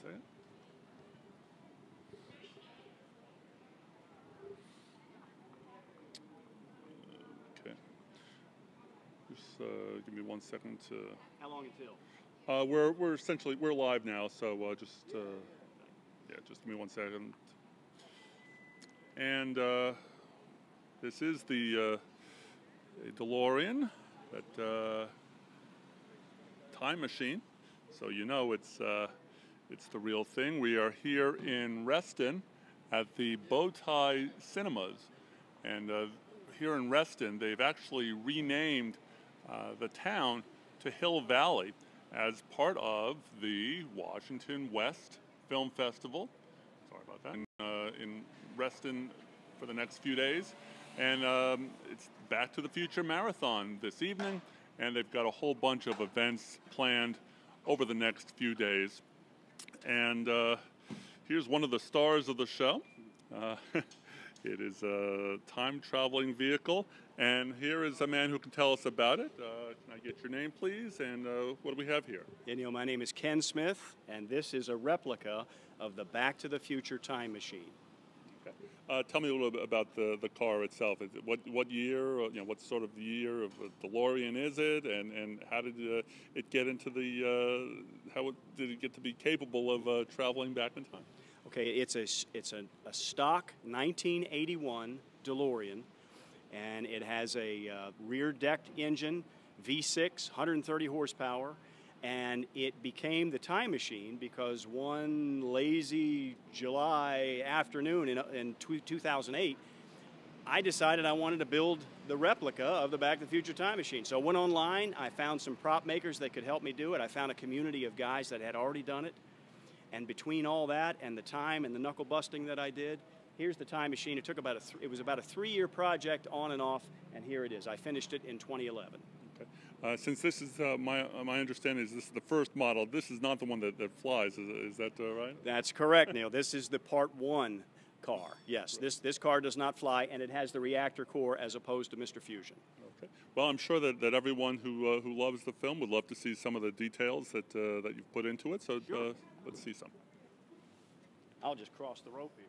second. Okay. Just give me 1 second to. How long until? We're essentially live now, so just just give me 1 second. And this is the DeLorean, that time machine. So you know it's the real thing. We are here in Reston at the Bowtie Cinemas, and here in Reston they've actually renamed the town to Hill Valley as part of the Washington West Film Festival. Sorry about that. In Reston for the next few days, and it's Back to the Future Marathon this evening, and they've got a whole bunch of events planned over the next few days. And here's one of the stars of the show. It is a time-traveling vehicle, and here is a man who can tell us about it. Can I get your name, please, and what do we have here? Yeah, Neal, my name is Ken Smith, and this is a replica of the Back to the Future time machine. Okay. Tell me a little bit about the car itself. What year, what sort of year of a DeLorean is it, and how did it get into the, how did it get to be capable of traveling back in time? Okay, it's a stock 1981 DeLorean, and it has a rear-decked engine, V6, 130 horsepower, and it became the time machine because one lazy July afternoon in 2008, I decided I wanted to build the replica of the Back to the Future time machine. So I went online, I found some prop makers that could help me do it. I found a community of guys that had already done it. And between all that and the time and the knuckle busting that I did, here's the time machine. It took about it was about a 3-year project on and off, and here it is. I finished it in 2011. Okay. Since this is my understanding is this is the first model, this is not the one that flies. Is that right? That's correct, Neal. This is the Part 1 car. Yes, right. This car does not fly, and it has the reactor core as opposed to Mr. Fusion. Okay. Well, I'm sure that everyone who loves the film would love to see some of the details that you've put into it. So sure. Let's see some. I'll just cross the rope here.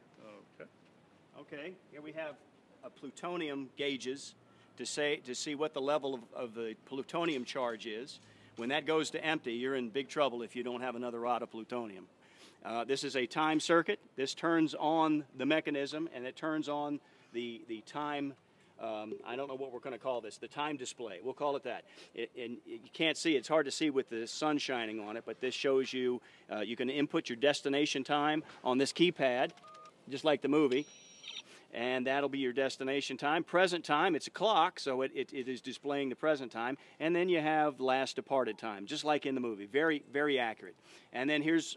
Okay. Okay. Here we have plutonium gauges to see what the level of the plutonium charge is. When that goes to empty, you're in big trouble if you don't have another rod of plutonium. This is a time circuit. This turns on the mechanism, and it turns on the time. I don't know what we're going to call this, the time display. We'll call it that. And you can't see, it's hard to see with the sun shining on it, but this shows you, you can input your destination time on this keypad, just like the movie, and that'll be your destination time. Present time, it's a clock, so it is displaying the present time, and then you have last departed time, just like in the movie. Very, very accurate. And then here's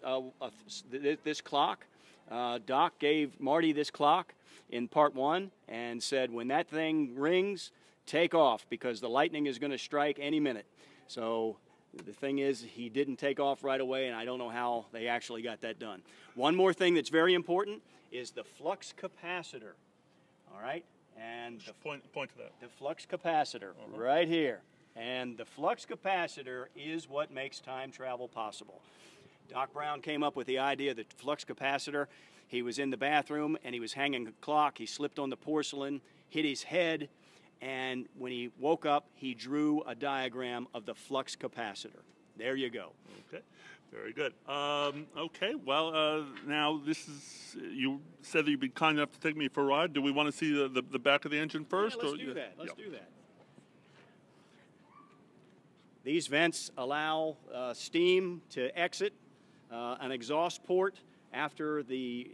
this clock. Doc gave Marty this clock in Part 1 and said, when that thing rings, take off because the lightning is going to strike any minute. So the thing is, he didn't take off right away, and I don't know how they actually got that done. One more thing that's very important is the flux capacitor. All right? And point to that. The flux capacitor right here. And the flux capacitor is what makes time travel possible. Doc Brown came up with the idea that flux capacitor. He was in the bathroom and he was hanging a clock. He slipped on the porcelain, hit his head, and when he woke up, he drew a diagram of the flux capacitor. There you go. Okay, very good. Okay, well, now this is, you said that you'd be kind enough to take me for a ride. Do we want to see the back of the engine first? Yeah, let's do that. Let's do that. These vents allow steam to exit an exhaust port after the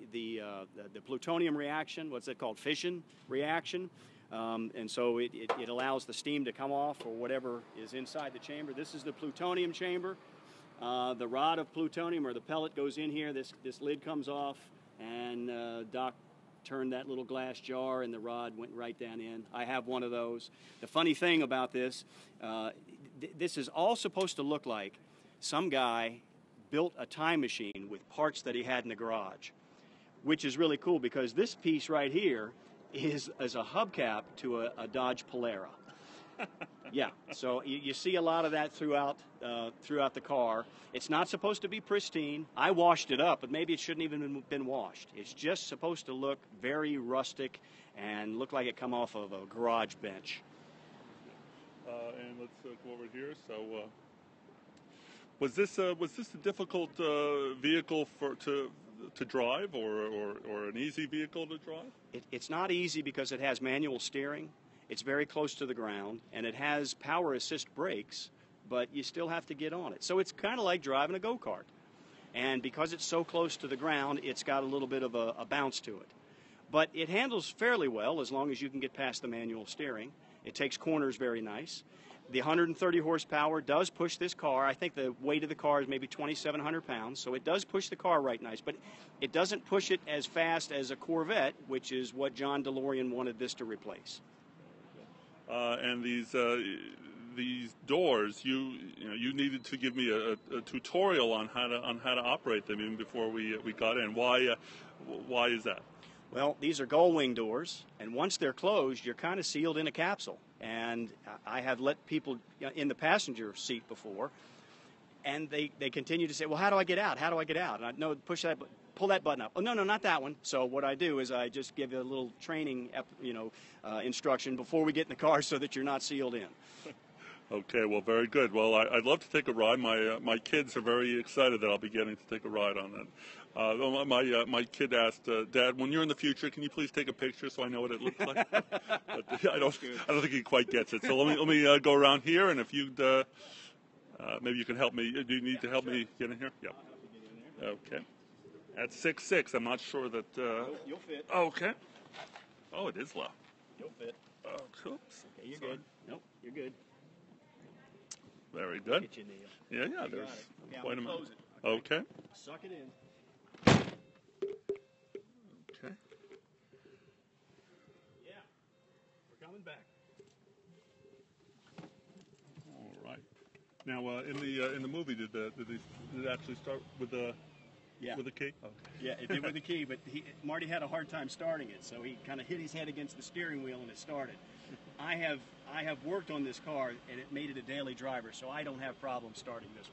plutonium reaction. What's it called? Fission reaction. And so it allows the steam to come off or whatever is inside the chamber. This is the plutonium chamber. The rod of plutonium or the pellet goes in here. This lid comes off, and Doc turned that little glass jar and the rod went right down in. I have one of those. The funny thing about this, this is all supposed to look like some guy built a time machine with parts that he had in the garage, which is really cool because this piece right here is a hubcap to a Dodge Polara. Yeah, so you see a lot of that throughout the car. It's not supposed to be pristine. I washed it up, but maybe it shouldn't even been washed. It's just supposed to look very rustic and look like it come off of a garage bench. And let's go over here. So, was this a difficult vehicle to drive, or an easy vehicle to drive? It's not easy because it has manual steering. It's very close to the ground, and it has power assist brakes, but you still have to get on it. So it's kind of like driving a go-kart. And because it's so close to the ground, it's got a little bit of a bounce to it. But it handles fairly well as long as you can get past the manual steering. It takes corners very nice. The 130 horsepower does push this car. I think the weight of the car is maybe 2,700 pounds, so it does push the car right nice, but it doesn't push it as fast as a Corvette, which is what John DeLorean wanted this to replace. And these doors, you needed to give me a tutorial on how to operate them even before we got in. Why is that? Well, these are gull wing doors, and once they're closed, you're kind of sealed in a capsule. And I have let people in the passenger seat before, and they continue to say, well, how do I get out? How do I get out? And I know, pull that button up. Oh, no, not that one. So what I do is I just give you a little training, instruction before we get in the car so that you're not sealed in. Okay, well, very good. Well, I'd love to take a ride. My kids are very excited that I'll be getting to take a ride on that. My kid asked, Dad, when you're in the future, can you please take a picture so I know what it looks like? But I don't think he quite gets it. So let me go around here, and if you'd maybe you can help me. Do you need to help me get in here? Yeah. Okay. At 6'6", I'm not sure that. You'll fit. Okay. Oh, it is low. You'll fit. Oh, oops. Okay, you're good. Nope, you're good. Very good. Get you, Neal. Yeah. There's quite a amount. Close it. Okay. Suck it in. Okay. Yeah. We're coming back. All right. Now, in the movie, did it actually start with the key? Okay. Yeah, it did with the key, but Marty had a hard time starting it, so he kind of hit his head against the steering wheel and it started. I have worked on this car, and it made it a daily driver, so I don't have problems starting this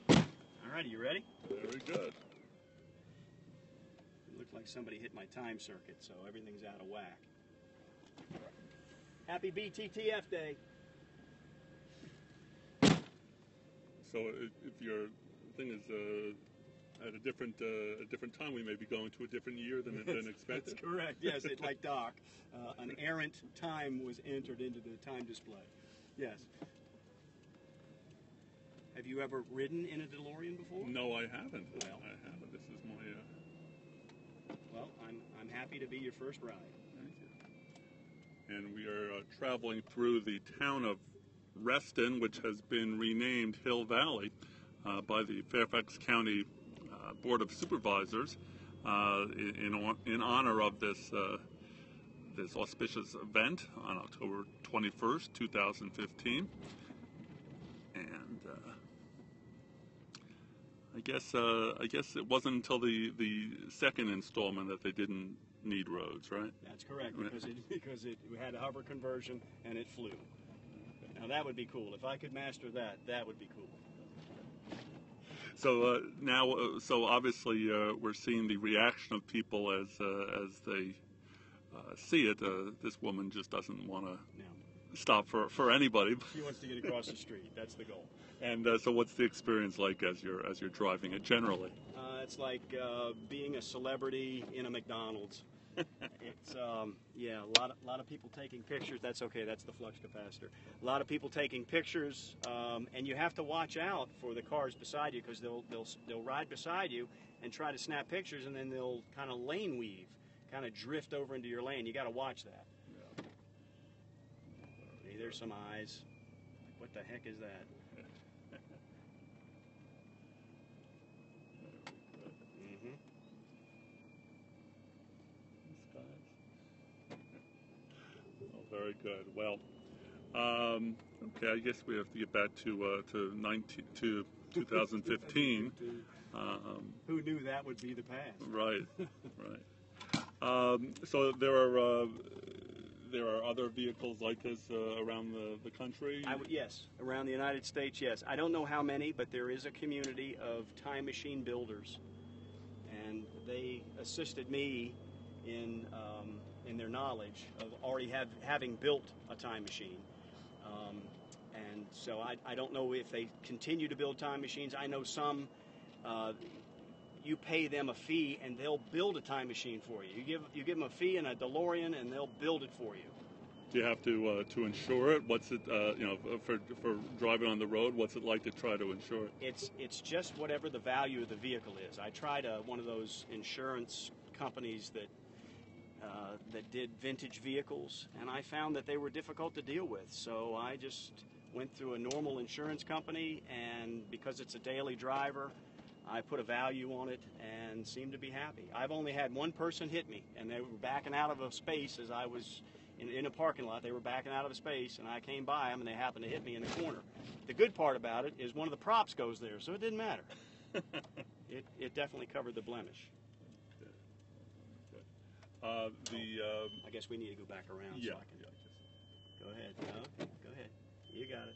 one. All righty, you ready? Very good. It looked like somebody hit my time circuit, so everything's out of whack. Happy BTTF Day. So if your thing is at a different time, we may be going to a different year than expected. That's correct. Yes, like Doc, an errant time was entered into the time display. Yes. Have you ever ridden in a DeLorean before? No, I haven't. Well, I haven't. This is my. Well, I'm happy to be your first ride. Thank you. And we are traveling through the town of Reston, which has been renamed Hill Valley by the Fairfax County Board of Supervisors in honor of this auspicious event on October 21st, 2015. And I guess it wasn't until the second installment that they didn't need roads, right? That's correct, because it had a hover conversion and it flew. Now that would be cool. If I could master that, that would be cool. So now, obviously we're seeing the reaction of people as they see it. This woman just doesn't want to stop for anybody. She wants to get across the street. That's the goal. And so, what's the experience like as you're driving it generally? It's like being a celebrity in a McDonald's. It's a lot of people taking pictures. That's okay. That's the flux capacitor. A lot of people taking pictures, and you have to watch out for the cars beside you because they'll ride beside you and try to snap pictures, and then they'll kind of lane weave, kind of drift over into your lane. You got to watch that. Yeah. Hey, there's some eyes. What the heck is that? Very good. Well, okay. I guess we have to get back to 2015. Who knew that would be the past? Right. So there are other vehicles like this around the country? Yes, around the United States, yes. I don't know how many, but there is a community of time machine builders, and they assisted me in their knowledge of already having built a time machine. And so I don't know if they continue to build time machines. I know some, you pay them a fee and they'll build a time machine for you. You give them a fee and a DeLorean and they'll build it for you. Do you have to insure it? What's it, for driving on the road, what's it like to try to insure it? It's just whatever the value of the vehicle is. I tried one of those insurance companies that did vintage vehicles, and I found that they were difficult to deal with. So I just went through a normal insurance company, and because it's a daily driver, I put a value on it and seemed to be happy. I've only had one person hit me, and they were backing out of a space as I was in a parking lot. They were backing out of a space, and I came by them, and they happened to hit me in the corner. The good part about it is one of the props goes there, so it didn't matter. It definitely covered the blemish. I guess we need to go back around. Yeah. So I can, Go ahead. No, go ahead. You got it.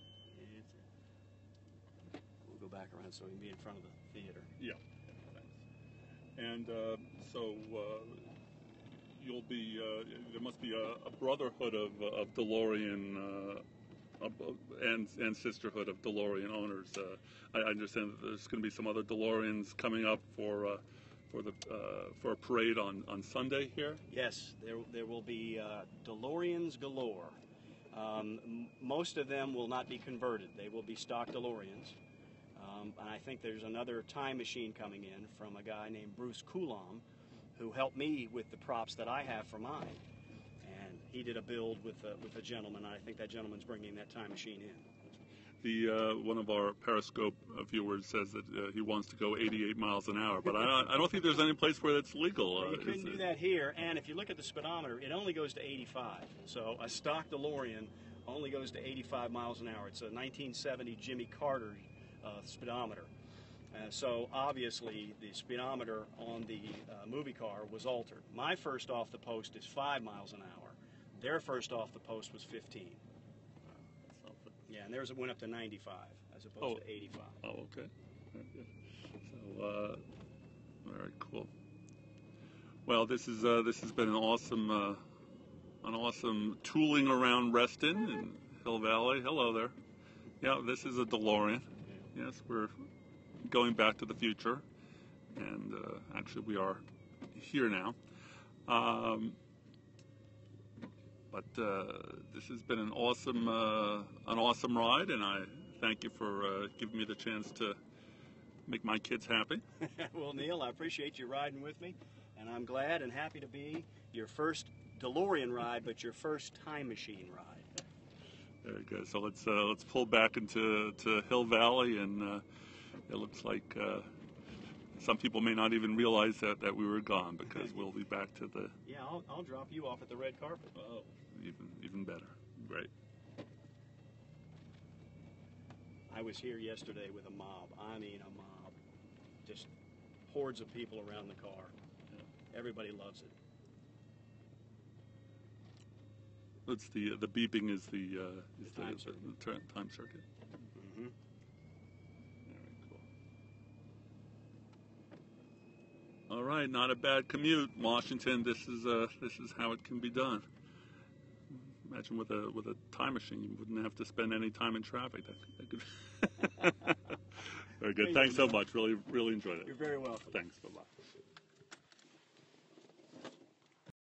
We'll go back around so we can be in front of the theater. Yeah. Thanks. And so you'll be. There must be a brotherhood of DeLorean and sisterhood of DeLorean owners. I understand that there's going to be some other DeLoreans coming up for a parade on Sunday here. Yes, there will be DeLoreans galore. Most of them will not be converted. They will be stock DeLoreans. And I think there's another time machine coming in from a guy named Bruce Coulomb, who helped me with the props that I have for mine. And he did a build with a gentleman. I think that gentleman's bringing that time machine in. One of our Periscope viewers says that he wants to go 88 miles an hour, but I don't think there's any place where that's legal. Well, you couldn't do that here, and if you look at the speedometer, it only goes to 85. So a stock DeLorean only goes to 85 miles an hour. It's a 1970 Jimmy Carter speedometer. So obviously the speedometer on the movie car was altered. My first off the post is 5 miles an hour. Their first off the post was 15. Yeah, and theirs went up to 95 as opposed to 85. Oh, okay. So, very cool. Well, this has been an awesome tooling around Reston and Hill Valley. Hello there. Yeah, this is a DeLorean. Yes, we're going back to the future, and actually we are here now. But this has been an awesome ride, and I thank you for giving me the chance to make my kids happy. Well, Neal, I appreciate you riding with me, and I'm glad and happy to be your first DeLorean ride, but your first time machine ride. Very good. So let's pull back into Hill Valley, and it looks like some people may not even realize that we were gone, because we'll be back to the... Yeah, I'll drop you off at the red carpet. Oh, even better. Great. I was here yesterday with a mob. I mean a mob. Just hordes of people around the car. Yeah. Everybody loves it. It's the beeping is the time circuit. Time circuit. Mm-hmm. All right, not a bad commute, Washington. This is how it can be done. Imagine with a time machine, you wouldn't have to spend any time in traffic. That could... Very good. Thanks so much. Really enjoyed it. You're very welcome. Thanks. Bye-bye.